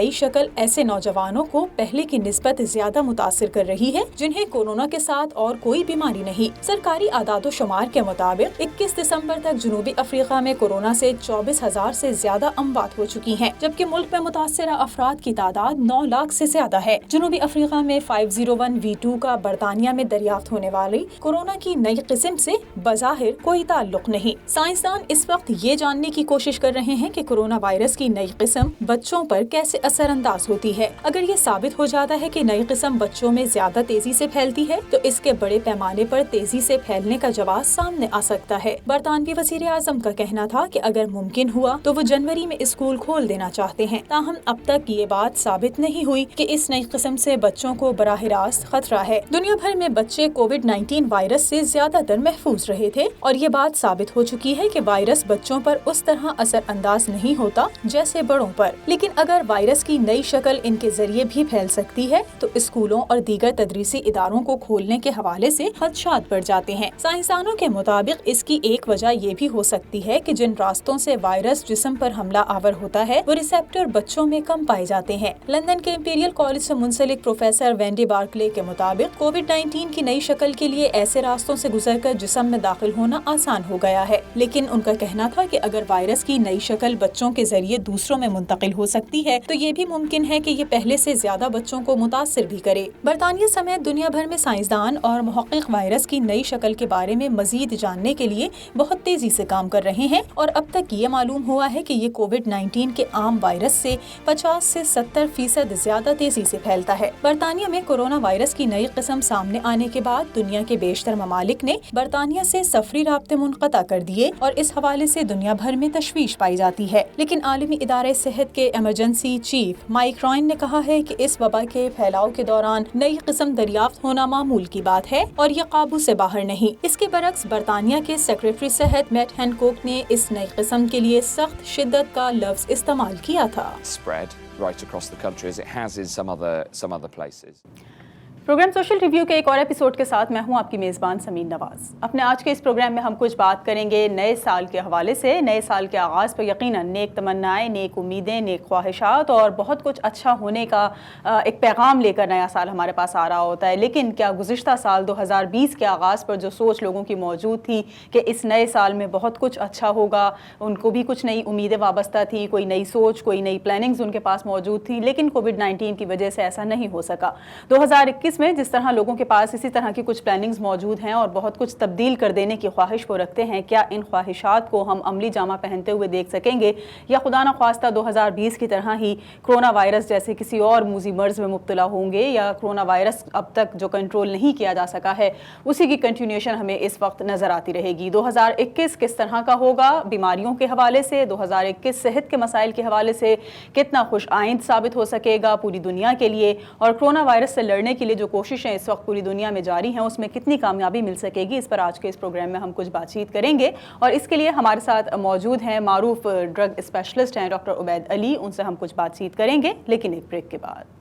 नई शक्ल ऐसे नौजवानों को पहले की निस्बत ज्यादा मुतासिर कर रही है जिन्हें कोरोना के साथ और कोई बीमारी नहीं। सरकारी आदादो शुमार के मुताबिक 21 दिसंबर तक जनूबी अफ्रीका में कोरोना से 24,000 से ज्यादा अमवात हो चुकी हैं, जबकि मुल्क में मुतासरा अफराद की तादाद 9 लाख से ज्यादा है। जनूबी अफ्रीका में 501V2 का बरतानिया में दरियाफ्त होने वाली कोरोना की नई किस्म से बज़ाहिर कोई ताल्लुक नहीं। साइंसदान इस वक्त ये जानने की कोशिश कर रहे हैं कि कोरोना वायरस की नई किस्म बच्चों पर कैसे असरअंदाज होती है। अगर ये साबित हो जाता है कि नई किस्म बच्चों में ज्यादा तेजी से फैलती है तो इसके बड़े पैमाने पर तेजी से फैलने का जवाब सामने आ सकता है। बरतानवी वजीर आजम का कहना था कि अगर मुमकिन हुआ तो वो जनवरी में स्कूल खोल देना चाहते हैं। ताहम अब तक ये बात साबित नहीं हुई कि इस नई किस्म से बच्चों को बराह रास्त खतरा है। दुनिया भर में बच्चे कोविड-19 वायरस से ज्यादातर महफूज रहे थे और ये बात साबित हो चुकी है कि वायरस बच्चों पर उस तरह असर अंदाज नहीं होता जैसे बड़ों पर। लेकिन अगर वायरस की नई शक्ल इनके जरिए भी फैल सकती है तो स्कूलों और दीगर तदरीसी इदारों को खोलने के हवाले से खदशात बढ़ जाते हैं। साइंसदानों के मुताबिक इसकी एक वजह ये भी हो सकती है कि जिन रास्तों से वायरस जिस्म पर हमला आवर होता है वो रिसेप्टर बच्चों में कम पाए जाते हैं। लंदन के इंपीरियल कॉलेज से मुंसलिक प्रोफेसर वेंडी बार्कले के मुताबिक कोविड-19 की नई शक्ल के लिए ऐसे रास्तों से गुजरकर जिस्म में दाखिल होना आसान हो गया है। लेकिन उनका कहना था कि अगर वायरस की नई शक्ल बच्चों के जरिए दूसरों में मुंतकिल हो सकती है तो ये भी मुमकिन है कि ये पहले से ज्यादा बच्चों को मुतासिर भी करे। बरतानिया समेत दुनिया भर में साइंसदान और मुहक्किक वायरस की नई शक्ल के बारे में मजीद जानने के लिए बहुत तेजी से काम कर रहे हैं और अब तक ये मालूम हुआ है कि ये कोविड-19 के आम वायरस से 50 से 70% ज्यादा तेजी से फैलता है। बरतानिया में कोरोना वायरस की नई किस्म सामने आने के बाद दुनिया के बेशतर ममालिक ने बरतानिया से सफरी राब्ते मुनक़ता कर दिए और इस हवाले से दुनिया भर में तशवीश पाई जाती है। लेकिन आलमी इदारे सेहत के इमरजेंसी चीफ माइक रॉयन ने कहा है कि इस वबा के फैलाव के दौरान नई किस्म दरियाफ्त होना मामूल की बात है और ये काबू से बाहर नहीं। इसके बरक्स बरतानिया के सेक्रेटरी सेहत मैट हैनकॉक ने इस नई किस्म के लिए सख्त शिद्दत का लफ्ज इस्तेमाल किया था। Right across the country as it has in some other places. Programme social review के एक और एपिसोड के साथ मैं हूं आपकी मेज़बान समीन नवाज। अपने आज के इस प्रोग्राम में हम कुछ बात करेंगे नए साल के हवाले से। नए साल के आगाज़ पर यकीनन नेक तमन्नाएं, नेक उम्मीदें, नेक ख्वाहिशात और बहुत कुछ अच्छा होने का एक पैगाम लेकर नया साल हमारे पास आ रहा होता है। लेकिन क्या गुज़िश्ता साल 2020 के आगाज़ पर जो सोच लोगों की मौजूद थी कि इस नए साल में बहुत कुछ अच्छा होगा, उनको भी कुछ नई उम्मीदें वाबस्ता थी, कोई नई सोच, कोई नई प्लानिंग्स उनके पास मौजूद थी, लेकिन कोविड-19 की वजह से ऐसा नहीं हो सका। 2021 में जिस तरह लोगों के पास इसी तरह की कुछ प्लानिंग्स मौजूद हैं और बहुत कुछ तब्दील कर देने की ख्वाहिश वो रखते हैं, क्या इन ख्वाहिशात को हम अमली जामा पहनते हुए देख सकेंगे या खुदा न ख्वास्ता 2020 की तरह ही कोरोना वायरस जैसे किसी और मूजी मर्ज में मुब्तला होंगे या कोरोना वायरस अब तक जो कंट्रोल नहीं किया जा सका है उसी की कंटिन्यूएशन हमें इस वक्त नज़र आती रहेगी। 2021 किस तरह का होगा बीमारियों के हवाले से, 2021 सेहत के मसाइल के हवाले से कितना खुश आइंद साबित हो सकेगा पूरी दुनिया के लिए, और कोरोना वायरस से लड़ने के लिए जो कोशिशें इस वक्त पूरी दुनिया में जारी हैं उसमें कितनी कामयाबी मिल सकेगी, इस पर आज के इस प्रोग्राम में हम कुछ बातचीत करेंगे। और इसके लिए हमारे साथ मौजूद हैं मारूफ ड्रग स्पेशलिस्ट हैं डॉक्टर उबैद अली, उनसे हम कुछ बातचीत करेंगे लेकिन एक ब्रेक के बाद।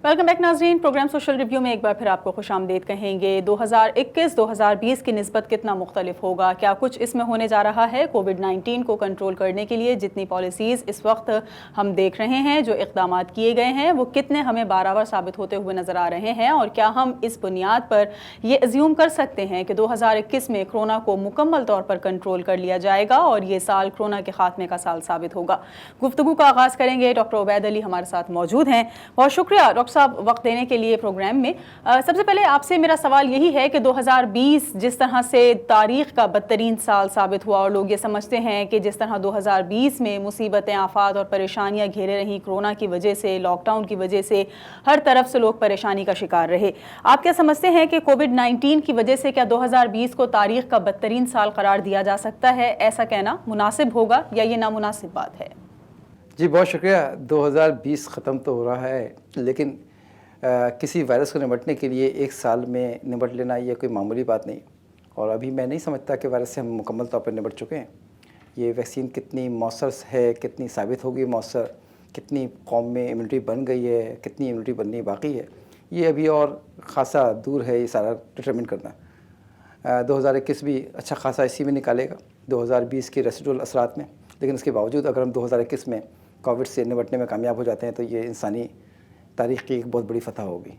वेलकम बैक नाज़रीन। प्रोग्राम सोशल रिव्यू में एक बार फिर आपको खुशामदीद कहेंगे। 2021-2020 की निस्बत कितना मुख्तलिफ होगा, क्या कुछ इसमें होने जा रहा है कोविड-19 को कंट्रोल करने के लिए जितनी पॉलिसीज़ इस वक्त हम देख रहे हैं, जो इक़दाम किए गए हैं वो कितने हमें बाराबर साबित होते हुए नज़र आ रहे हैं, और क्या हम इस बुनियाद पर ये अज्यूम कर सकते हैं कि 2021 में कोरोना को मुकम्मल तौर पर कंट्रोल कर लिया जाएगा और ये साल कोरोना के खात्मे का साल साबित होगा। गुफ्तगू का आगाज़ करेंगे, डॉक्टर उबैद अली हमारे साथ मौजूद हैं। बहुत शुक्रिया डॉक्टर साहब वक्त देने के लिए प्रोग्राम में। सबसे पहले आपसे मेरा सवाल यही है कि 2020 जिस तरह से तारीख का बदतरीन साल साबित हुआ और लोग ये समझते हैं कि जिस तरह 2020 में मुसीबतें, आफात और परेशानियां घेरे रहीं कोरोना की वजह से, लॉकडाउन की वजह से हर तरफ से लोग परेशानी का शिकार रहे, आप क्या समझते हैं कि कोविड-19 की वजह से क्या 2020 को तारीख का बदतरीन साल करार दिया जा सकता है? ऐसा कहना मुनासिब होगा या ये नामुनासिब बात है? जी बहुत शुक्रिया। 2020 ख़त्म तो हो रहा है लेकिन किसी वायरस को निपटने के लिए एक साल में निपट लेना ये कोई मामूली बात नहीं, और अभी मैं नहीं समझता कि वायरस से हम मुकम्मल तौर पर निपट चुके हैं। یہ ویکسین کتنی مؤثر ہے، کتنی ثابت ہوگی مؤثر، کتنی قوم میں امیونٹی بن گئی ہے، کتنی امیونٹی بننی باقی ہے، یہ ابھی اور خاصا دور ہے یہ سارا ڈٹرمن کرنا۔ 2021 بھی اچھا خاصا اسی میں نکالے گا 2020 کے ریسیڈول اثرات میں، لیکن اس کے باوجود اگر ہم 2021 میں کووڈ سے نمٹنے میں کامیاب ہو جاتے ہیں تو یہ انسانی تاریخ کی ایک بہت بڑی فتح ہوگی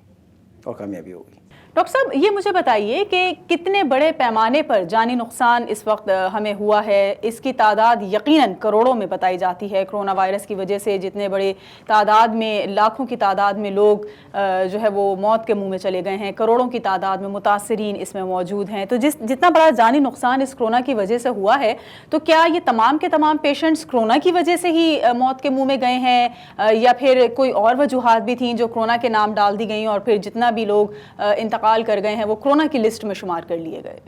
اور کامیابی ہوگی۔ ڈاکٹر صاحب یہ مجھے بتائیے کہ کتنے بڑے پیمانے پر جانی نقصان اس وقت ہمیں ہوا ہے؟ اس کی تعداد یقیناً کروڑوں میں بتائی جاتی ہے۔ کرونا وائرس کی وجہ سے جتنے بڑے تعداد میں، لاکھوں کی تعداد میں لوگ جو ہے وہ موت کے منہ میں چلے گئے ہیں، کروڑوں کی تعداد میں متاثرین اس میں موجود ہیں، تو جتنا بڑا جانی نقصان اس کرونا کی وجہ سے ہوا ہے، تو کیا یہ تمام کے تمام پیشنٹس کرونا کی وجہ سے ہی موت کے منہ میں گئے ہیں یا پھر کوئی اور وجوہات بھی تھیں جو کرونا کے نام ڈال دی گئیں اور پھر جتنا بھی لوگ انتقال کر گئے ہیں وہ کرونا کی لسٹ میں شمار کر لیے گئے؟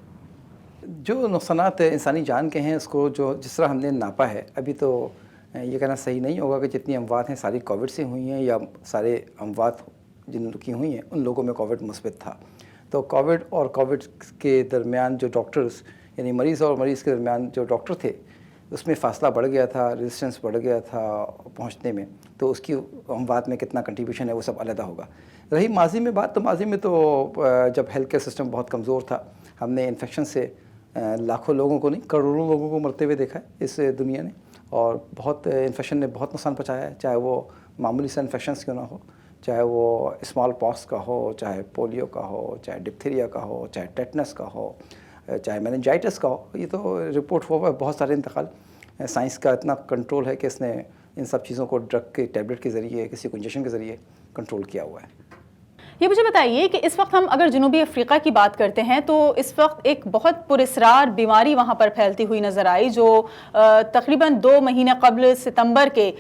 جو نقصانات انسانی جان کے ہیں اس کو جس طرح ہم نے ناپا ہے، ابھی تو یہ کہنا صحیح نہیں ہوگا کہ جتنی اموات ہیں ساری کووڈ سے ہوئی ہیں یا سارے اموات جن کی ہوئی ہیں ان لوگوں میں کووڈ مثبت تھا۔ تو کووڈ اور کووڈ کے درمیان جو ڈاکٹرز، یعنی مریض اور مریض کے درمیان جو ڈاکٹر تھے، اس میں فاصلہ بڑھ گیا تھا، ریزسٹنس بڑھ گیا تھا پہنچنے میں، تو اس کی اموات میں کتنا کنٹریبیوشن ہے وہ سب علیحدہ ہوگا۔ رہی ماضی میں بات، تو ماضی میں تو جب ہیلتھ کیئر سسٹم بہت کمزور تھا، ہم نے انفیکشن سے لاکھوں لوگوں کو نہیں کروڑوں لوگوں کو مرتے ہوئے دیکھا ہے اس دنیا نے، اور بہت انفیکشن نے بہت نقصان پہنچایا ہے، چاہے وہ معمولی سے انفیکشنس کیوں نہ ہو، چاہے وہ اسمال پاکس کا ہو، چاہے پولیو کا ہو، چاہے ڈپتھیریا کا ہو، چاہے ٹیٹنس کا ہو، چاہے میننجائٹس کا ہو۔ یہ تو رپورٹ ہوا ہے بہت سارے انتقال۔ سائنس کا اتنا کنٹرول ہے کہ اس نے ان سب چیزوں کو ڈرگ کے ٹیبلٹ کے ذریعے، کسی کو انجیکشن کے ذریعے کنٹرول کیا ہوا ہے۔ یہ مجھے بتائیے کہ اس وقت ہم اگر جنوبی افریقہ کی بات کرتے ہیں تو اس وقت ایک بہت پراسرار بیماری وہاں پر پھیلتی ہوئی نظر آئی، جو تقریباً 2 مہینے قبل ستمبر کے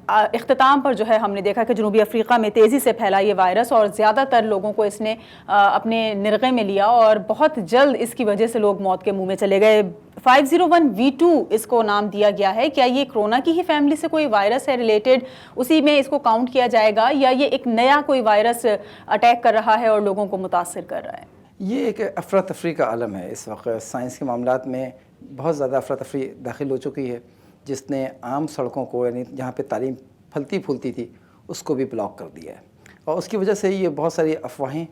اختتام پر جو ہے ہم نے دیکھا کہ جنوبی افریقہ میں تیزی سے پھیلا یہ وائرس اور زیادہ تر لوگوں کو اس نے اپنے نرغے میں لیا اور بہت جلد اس کی وجہ سے لوگ موت کے منہ میں چلے گئے۔ 501V2 اس کو نام دیا گیا ہے۔ کیا یہ کرونا کی ہی فیملی سے کوئی وائرس ہے ریلیٹڈ، اسی میں اس کو کاؤنٹ کیا جائے گا، یا یہ ایک نیا کوئی وائرس اٹیک کر رہا ہے اور لوگوں کو متاثر کر رہا ہے؟ یہ ایک افراتفری کا عالم ہے اس وقت۔ سائنس کے معاملات میں بہت زیادہ افراتفری داخل ہو چکی ہے، جس نے عام سڑکوں کو، یعنی جہاں پہ تعلیم پھلتی پھولتی تھی، اس کو بھی بلاک کر دیا ہے، اور اس کی وجہ سے یہ بہت ساری افواہیں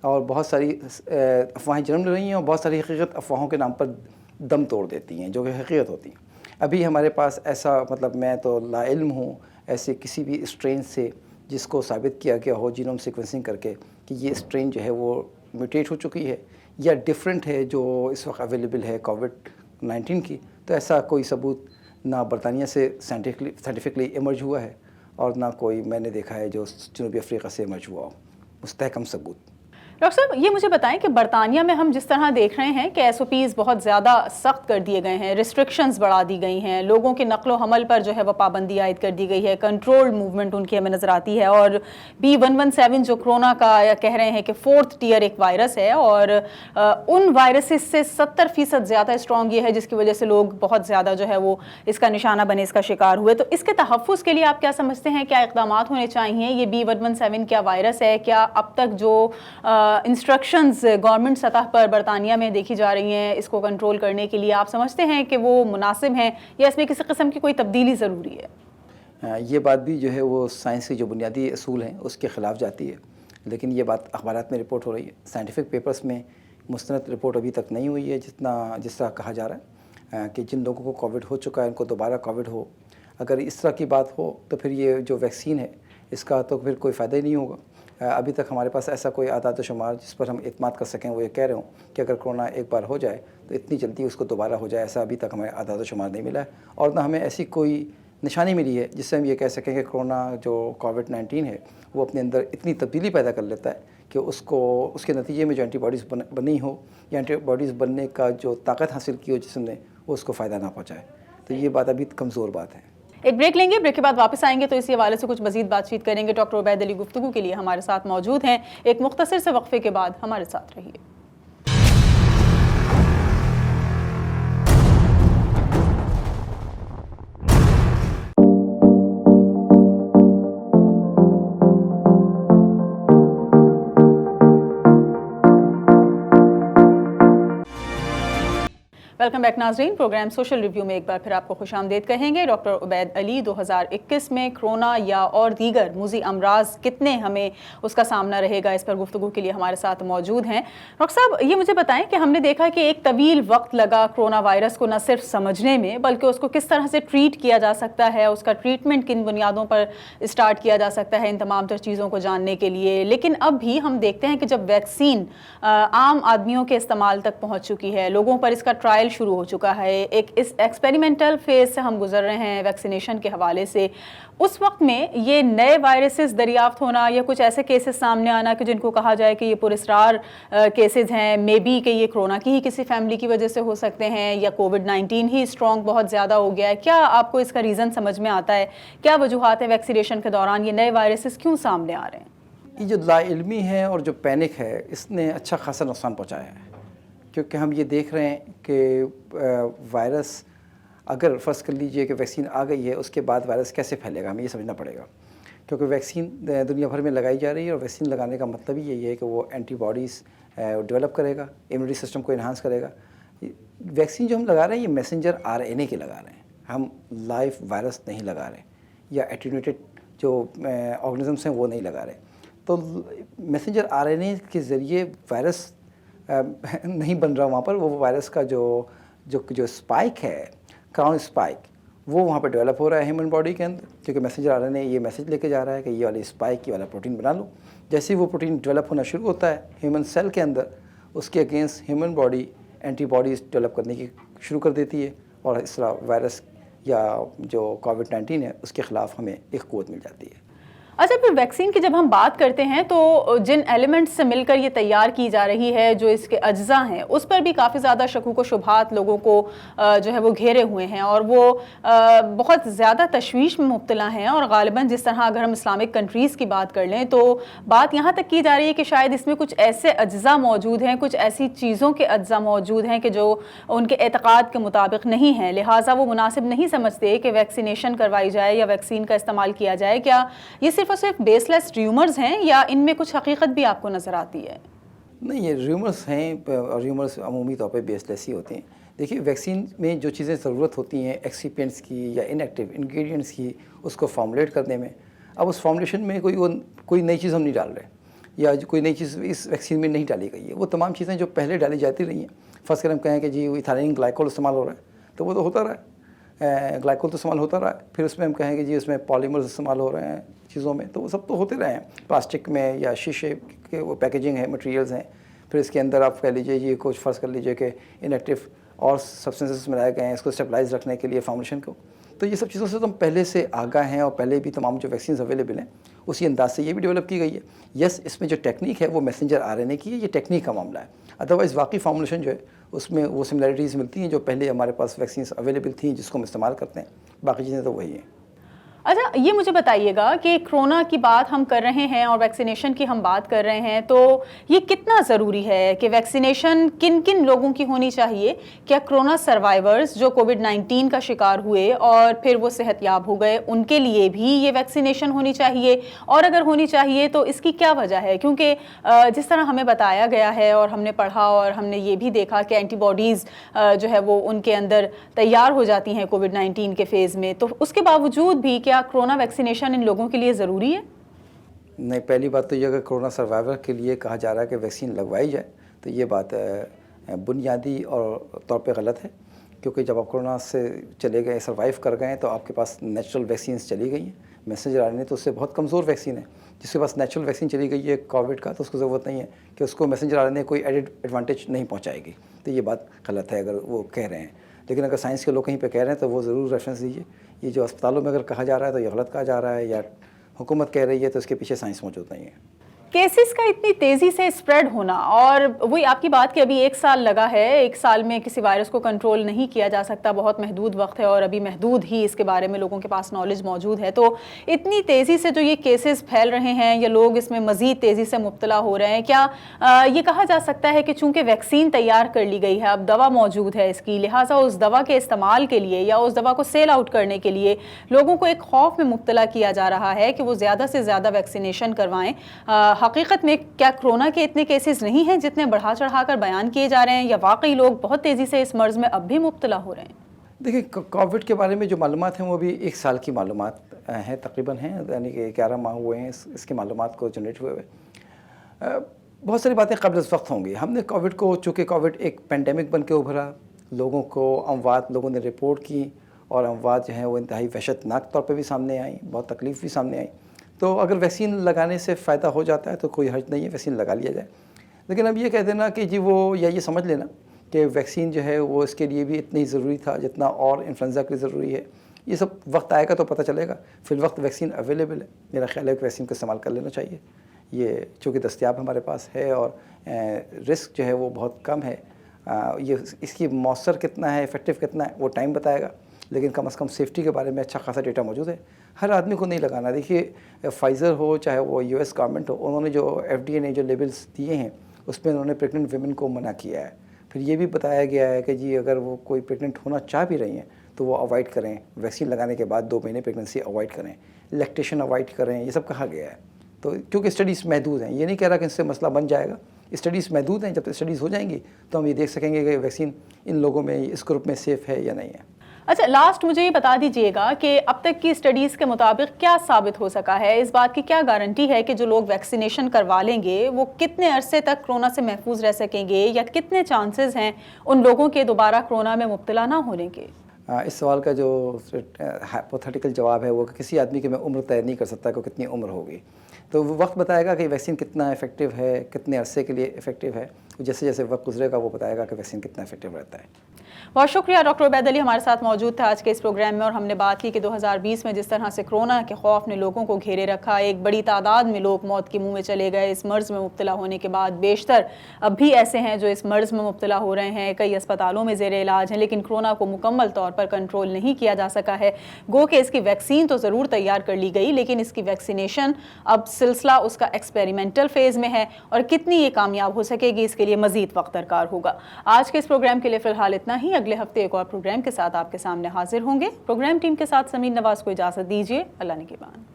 اور بہت ساری افواہیں جنم لے رہی ہیں، اور بہت ساری حقیقت افواہوں کے نام پر دم توڑ دیتی ہیں جو کہ حقیقت ہوتی ہیں۔ ابھی ہمارے پاس ایسا، مطلب میں تو لا علم ہوں ایسے کسی بھی اسٹرین سے جس کو ثابت کیا گیا ہو جینوم سیکوینسنگ کر کے کہ یہ اسٹرین جو ہے وہ میوٹیٹ ہو چکی ہے یا ڈفرینٹ ہے جو اس وقت اویلیبل ہے کووڈ-19 کی، تو ایسا کوئی ثبوت نہ برطانیہ سے سائنٹیفکلی ایمرج ہوا ہے اور نہ کوئی میں نے دیکھا ہے جو جنوبی افریقہ سے ایمرج ہوا ہو مستحکم ثبوت۔ ڈاکٹر صاحب یہ مجھے بتائیں کہ برطانیہ میں ہم جس طرح دیکھ رہے ہیں کہ SOPs بہت زیادہ سخت کر دیے گئے ہیں، ریسٹرکشنز بڑھا دی گئی ہیں، لوگوں کے نقل و حمل پر جو ہے وہ پابندی عائد کر دی گئی ہے، کنٹرول موومنٹ ان کی ہمیں نظر آتی ہے، اور B117 جو کرونا کا کہہ رہے ہیں کہ 4th ٹیئر ایک وائرس ہے اور ان وائرسز سے 70% زیادہ اسٹرانگ یہ ہے جس کی وجہ سے لوگ بہت زیادہ جو ہے وہ اس کا نشانہ بنے، اس کا شکار ہوئے۔ تو اس کے تحفظ کے لیے آپ کیا سمجھتے ہیں، کیا اقدامات ہونے چاہیے؟ یہ B117 کیا وائرس ہے؟ کیا اب تک جو انسٹرکشنز گورنمنٹ سطح پر برطانیہ میں دیکھی جا رہی ہیں اس کو کنٹرول کرنے کے لیے، آپ سمجھتے ہیں کہ وہ مناسب ہیں یا اس میں کسی قسم کی کوئی تبدیلی ضروری ہے؟ یہ بات بھی جو ہے وہ سائنس کے جو بنیادی اصول ہیں اس کے خلاف جاتی ہے، لیکن یہ بات اخبارات میں رپورٹ ہو رہی ہے، سائنٹیفک پیپرز میں مستند رپورٹ ابھی تک نہیں ہوئی ہے، جس طرح کہا جا رہا ہے کہ جن لوگوں کو کووڈ ہو چکا ہے ان کو دوبارہ کووڈ ہو۔ اگر اس طرح کی بات ہو تو پھر یہ جو ویکسین ہے اس کا تو پھر کوئی فائدہ ہی نہیں ہوگا۔ ابھی تک ہمارے پاس ایسا کوئی اعداد و شمار جس پر ہم اعتماد کر سکیں وہ یہ کہہ رہے ہوں کہ اگر کرونا ایک بار ہو جائے تو اتنی جلدی اس کو دوبارہ ہو جائے، ایسا ابھی تک ہمیں اعداد و شمار نہیں ملا ہے، اور نہ ہمیں ایسی کوئی نشانی ملی ہے جس سے ہم یہ کہہ سکیں کہ کرونا جو کووڈ-19 ہے وہ اپنے اندر اتنی تبدیلی پیدا کر لیتا ہے کہ اس کے نتیجے میں جو اینٹی باڈیز بنی ہو یا اینٹی باڈیز بننے کا جو طاقت حاصل کی ہو جسم نے وہ اس کو فائدہ نہ پہنچائے۔ تو یہ بات ابھی کمزور بات ہے۔ ایک بریک لیں گے، بریک کے بعد واپس آئیں گے تو اسی حوالے سے کچھ مزید بات چیت کریں گے۔ ڈاکٹر عبید علی گفتگو کے لیے ہمارے ساتھ موجود ہیں، ایک مختصر سے وقفے کے بعد ہمارے ساتھ رہیے۔ वेलकम बैक नाज़रीन। प्रोग्राम सोशल रिव्यू में एक बार फिर आपको खुशामदीद कहेंगे। डॉक्टर उबैद अली 2021 में कोरोना या और दीगर मुज़ी अमराज कितने हमें उसका सामना रहेगा, इस पर गुफ्तगू के लिए हमारे साथ मौजूद हैं। डॉक्टर साहब, ये मुझे बताएं कि हमने देखा कि एक तवील वक्त लगा कोरोना वायरस को न सिर्फ समझने में बल्कि उसको किस तरह से ट्रीट किया जा सकता है, उसका ट्रीटमेंट किन बुनियादों पर स्टार्ट किया जा सकता है, इन तमाम तर चीज़ों को जानने के लिए। लेकिन अब भी हम देखते हैं कि जब वैक्सीन आम आदमियों के इस्तेमाल तक पहुँच चुकी है, लोगों पर इसका ट्रायल शुरू हो चुका है, एक इस एक्सपेरिमेंटल फेज से हम गुजर रहे हैं वैक्सीनेशन के हवाले से, उस वक्त में ये नए वायरसेस दरियाफ्त होना या कुछ ऐसे केसेस सामने आना कि जिनको कहा जाए कि ये पुरस्रार केसेस हैं, मे बी कि ये कोरोना की ही किसी फैमिली की वजह से हो सकते हैं या कोविड-19 ही स्ट्रॉन्ग बहुत ज़्यादा हो गया है, क्या आपको इसका रीज़न समझ में आता है? क्या वजूहात है वैक्सीनेशन के दौरान ये नए वायरसेस क्यों सामने आ रहे हैं? ये जो लाइल्मी है और जो पैनिक है, इसने अच्छा खासा नुकसान पहुँचाया है, क्योंकि हम ये देख रहे हैं कि वायरस अगर फ़र्ज़ कर लीजिए कि वैक्सीन आ गई है, उसके बाद वायरस कैसे फैलेगा, हमें ये समझना पड़ेगा। क्योंकि वैक्सीन दुनिया भर में लगाई जा रही है और वैक्सीन लगाने का मतलब ही यही है कि वो एंटीबॉडीज़ डेवलप करेगा, इम्यूनिटी सिस्टम को इन्हांस करेगा। वैक्सीन जो हम लगा रहे हैं ये मैसेंजर RNA के लगा रहे हैं, हम लाइव वायरस नहीं लगा रहे या एटीन्यूएटेड जो ऑर्गेनिजम्स हैं वो नहीं लगा रहे। तो मैसेंजर RNA के ज़रिए वायरस नहीं बन रहा वहाँ पर, वो वायरस का जो स्पाइक है, क्राउन स्पाइक, वो वहाँ पर डेवलप हो रहा है ह्यूमन बॉडी के अंदर, क्योंकि मैसेंजर RNA ये मैसेज लेके जा रहा है कि ये वाली स्पाइक, ये वाला प्रोटीन बना लो। जैसे ही वो प्रोटीन डेवलप होना शुरू होता है ह्यूमन सेल के अंदर, उसके against human body antibodies develop करने की शुरू कर देती है और इस तरह वायरस या जो कोविड-19 है उसके ख़िलाफ़ हमें एक क़ुव्वत मिल जाती है। अच्छा, फिर वैक्सीन की जब हम बात करते हैं तो जिन एलिमेंट्स से मिलकर ये तैयार की जा रही है, जो इसके अज्जा हैं, उस पर भी काफ़ी ज़्यादा शकूक व शुबहात लोगों को जो है वो घेरे हुए हैं और वो बहुत ज़्यादा तशवीश में मुब्तला हैं। और ग़ालिबन जिस तरह अगर हम इस्लामिक कंट्रीज़ की बात कर लें तो बात यहाँ तक की जा रही है कि शायद इसमें कुछ ऐसे अज्जा मौजूद हैं, कुछ ऐसी चीज़ों के अज्जा मौजूद हैं कि जो उनके एतक़ाद के मुताबिक नहीं हैं, लिहाजा वो मुनासिब नहीं समझते कि वैक्सीनेशन करवाई जाए या वैक्सीन का इस्तेमाल किया जाए। क्या ये सिर्फ बेसलेस र्यूमर्स हैं या इनमें कुछ हकीकत भी आपको नज़र आती है? नहीं, ये र्यूमर्स हैं और र्यूमर्स अमूमी तौर पे बेसलेस ही होते हैं। देखिए, वैक्सीन में जो चीज़ें ज़रूरत होती हैं एक्सिपिएंट्स की या इनएक्टिव इंग्रेडिएंट्स की, उसको फॉर्मुलेट करने में, अब उस फॉर्मुलेशन में कोई नई चीज़ हम नहीं डाल रहे या कोई नई चीज़ इस वैक्सीन में नहीं डाली गई है। वो तमाम चीज़ें जो पहले डाली जाती रही हैं, फर्स्ट कर हम कहें कि जी इथाइलिन ग्लाइकोल इस्तेमाल हो रहा है, तो वो तो होता रहा है, ग्लाइकोल तो इस्तेमाल होता रहा है। फिर उसमें हम कहें कि जी उसमें पॉलीमर्स इस्तेमाल हो रहे हैं चीज़ों में, तो वो सब तो होते रहे हैं, प्लास्टिक में या शीशे के वो पैकेजिंग है, मटेरियल्स हैं। फिर इसके अंदर आप कह लीजिए ये कुछ फ़र्ज़ कर लीजिए कि इनएक्टिव और सब्सटेंसेस मिलाए गए हैं इसको स्टेबलाइज रखने के लिए फॉर्मुलेशन को। तो ये सब चीज़ों से तो हम पहले से आगाह हैं और पहले भी तमाम जो वैक्सीन अवेलेबल हैं उसी अंदाज से ये भी डेवलप की गई है। यस, इसमें जो टेक्निक है वो मैसेंजर RNA की है, ये टेक्निक का मामला है। अदरवाइज़ वाकई फॉर्मुलेशन जो है उसमें वो सिमिलरिटीज़ मिलती हैं जो पहले हमारे पास वैक्सीन अवेलेबल थी जिसको हम इस्तेमाल करते हैं, बाकी चीज़ें तो वही हैं। अच्छा, ये मुझे बताइएगा कि कोरोना की बात हम कर रहे हैं और वैक्सीनेशन की हम बात कर रहे हैं, तो ये कितना ज़रूरी है कि वैक्सीनेशन किन किन लोगों की होनी चाहिए? क्या कोरोना सर्वाइवर्स जो कोविड-19 का शिकार हुए और फिर वो सेहतयाब हो गए, उनके लिए भी ये वैक्सीनेशन होनी चाहिए? और अगर होनी चाहिए तो इसकी क्या वजह है? क्योंकि जिस तरह हमें बताया गया है और हमने पढ़ा और हमने ये भी देखा कि एंटीबॉडीज़ जो है वो उनके अंदर तैयार हो जाती हैं कोविड-19 के फ़ेज़ में, तो उसके बावजूद भी क्या कोरोना वैक्सीनेशन इन लोगों के लिए ज़रूरी है? नहीं, पहली बात तो ये अगर कोरोना सर्वाइवर के लिए कहा जा रहा है कि वैक्सीन लगवाई जाए तो ये बात बुनियादी और तौर पे गलत है, क्योंकि जब आप कोरोना से चले गए, सर्वाइव कर गए, तो आपके पास नेचुरल वैक्सीन चली गई हैं। मैसेंजर RNA तो उससे बहुत कमज़ोर वैक्सीन है। जिसके पास नेचुरल वैक्सीन चली गई है कोविड का, तो उसको ज़रूरत नहीं है कि उसको मैसेंजर RNA कोई एडेड एडवांटेज नहीं पहुँचाएगी। तो ये बात गलत है अगर वो कह रहे हैं। लेकिन अगर साइंस के लोग कहीं पे कह रहे हैं तो वो ज़रूर रेफरेंस दीजिए। ये जो अस्पतालों में अगर कहा जा रहा है तो ये गलत कहा जा रहा है, या हुकूमत कह रही है तो इसके पीछे साइंस मौजूद नहीं है। केसेस का इतनी तेज़ी से स्प्रेड होना, और वही आपकी बात कि अभी 1 साल लगा है, 1 साल में किसी वायरस को कंट्रोल नहीं किया जा सकता, बहुत महदूद वक्त है और अभी महदूद ही इसके बारे में लोगों के पास नॉलेज मौजूद है। तो इतनी तेज़ी से जो ये केसेस फैल रहे हैं या लोग इसमें मज़ीद तेज़ी से मुब्तला हो रहे हैं, क्या ये कहा जा सकता है कि चूँकि वैक्सीन तैयार कर ली गई है, अब दवा मौजूद है इसकी, लिहाजा उस दवा के इस्तेमाल के लिए या उस दवा को सेल आउट करने के लिए लोगों को एक खौफ में मुब्तला किया जा रहा है कि वो ज़्यादा से ज़्यादा वैक्सीनेशन करवाएँ, حقیقت میں کیا کورونا کے اتنے کیسز نہیں ہیں جتنے بڑھا چڑھا کر بیان کیے جا رہے ہیں، یا واقعی لوگ بہت تیزی سے اس مرض میں اب بھی مبتلا ہو رہے ہیں؟ دیکھیں، کووڈ کے بارے میں جو معلومات ہیں وہ بھی 1 سال کی معلومات ہیں تقریباً ہیں، یعنی کہ 11 ماہ ہوئے ہیں اس کی معلومات کو جنریٹ ہوئے ہوئے۔ بہت ساری باتیں قبل از وقت ہوں گی۔ ہم نے کووڈ کو، چونکہ کووڈ ایک پینڈیمک بن کے ابھرا، لوگوں کو اموات لوگوں نے رپورٹ کی، اور اموات جو ہیں وہ انتہائی وحشت ناک طور پہ بھی سامنے آئیں، بہت تکلیف بھی سامنے آئی۔ تو اگر ویکسین لگانے سے فائدہ ہو جاتا ہے تو کوئی حرج نہیں ہے، ویکسین لگا لیا جائے۔ لیکن اب یہ کہہ دینا کہ جی وہ، یا یہ سمجھ لینا کہ ویکسین جو ہے وہ اس کے لیے بھی اتنی ضروری تھا جتنا اور انفلوئنزا کے لیے ضروری ہے، یہ سب وقت آئے گا تو پتہ چلے گا۔ فی الوقت ویکسین اویلیبل ہے، میرا خیال ہے کہ ویکسین کو استعمال کر لینا چاہیے۔ یہ چونکہ دستیاب ہمارے پاس ہے اور رسک جو ہے وہ بہت کم ہے، یہ اس کی مؤثر کتنا ہے، افیکٹو کتنا ہے، وہ ٹائم بتائے گا، لیکن کم از کم سیفٹی کے بارے میں اچھا خاصا ڈیٹا موجود ہے۔ ہر آدمی کو نہیں لگانا۔ دیکھیے، فائزر ہو چاہے وہ US گورنمنٹ ہو، انہوں نے جو FDA نے جو لیبلز دیے ہیں اس میں انہوں نے پریگننٹ ویمن کو منع کیا ہے۔ پھر یہ بھی بتایا گیا ہے کہ جی اگر وہ کوئی پریگننٹ ہونا چاہ بھی رہی ہیں تو وہ اوائڈ کریں، ویکسین لگانے کے بعد 2 مہینے پریگننسی اوائڈ کریں، لیکٹیشن اوائڈ کریں، یہ سب کہا گیا ہے۔ تو کیونکہ اسٹڈیز محدود ہیں، یہ نہیں کہہ رہا کہ اس سے مسئلہ بن جائے گا، اسٹڈیز محدود ہیں، جب تک اسٹڈیز ہو جائیں گی تو ہم یہ دیکھ سکیں گے کہ ویکسین ان لوگوں میں، اس گروپ میں سیف ہے یا نہیں ہے۔ اچھا، لاسٹ مجھے یہ بتا دیجئے گا کہ اب تک کی اسٹڈیز کے مطابق کیا ثابت ہو سکا ہے، اس بات کی کیا گارنٹی ہے کہ جو لوگ ویکسینیشن کروا لیں گے وہ کتنے عرصے تک کرونا سے محفوظ رہ سکیں گے، یا کتنے چانسز ہیں ان لوگوں کے دوبارہ کرونا میں مبتلا نہ ہونے کے؟ اس سوال کا جو ہائپوتھیٹیکل جواب ہے وہ کسی آدمی کی میں عمر طے نہیں کر سکتا کہ کتنی عمر ہوگی، تو وہ وقت بتائے گا کہ ویکسین کتنا افیکٹو ہے، کتنے عرصے کے لیے افیکٹو ہے، جیسے جیسے وقت گزرے گا وہ بتائے گا کہ ویکسین کتنا افیکٹو رہتا ہے۔ بہت شکریہ ڈاکٹر عبید علی ہمارے ساتھ موجود تھا آج کے اس پروگرام میں، اور ہم نے بات کی کہ 2020 میں جس طرح سے کرونا کے خوف نے لوگوں کو گھیرے رکھا، ایک بڑی تعداد میں لوگ موت کے منہ میں چلے گئے اس مرض میں مبتلا ہونے کے بعد، بیشتر اب بھی ایسے ہیں جو اس مرض میں مبتلا ہو رہے ہیں، کئی اسپتالوں میں زیر علاج ہیں، لیکن کرونا کو مکمل طور پر کنٹرول نہیں کیا جا سکا ہے۔ گو کہ اس کی ویکسین تو ضرور تیار کر لی گئی، لیکن اس کی ویکسینیشن اب سلسلہ اس کا ایکسپیریمنٹل فیز میں ہے، اور کتنی یہ کامیاب ہو سکے گی اس کے لیے مزید وقت درکار ہوگا۔ آج کے اس پروگرام کے لیے فی الحال اتنا ہی، اگلے ہفتے ایک اور پروگرام کے ساتھ آپ کے سامنے حاضر ہوں گے۔ پروگرام ٹیم کے ساتھ سمین نواز کو اجازت دیجیے، اللہ نگہبان۔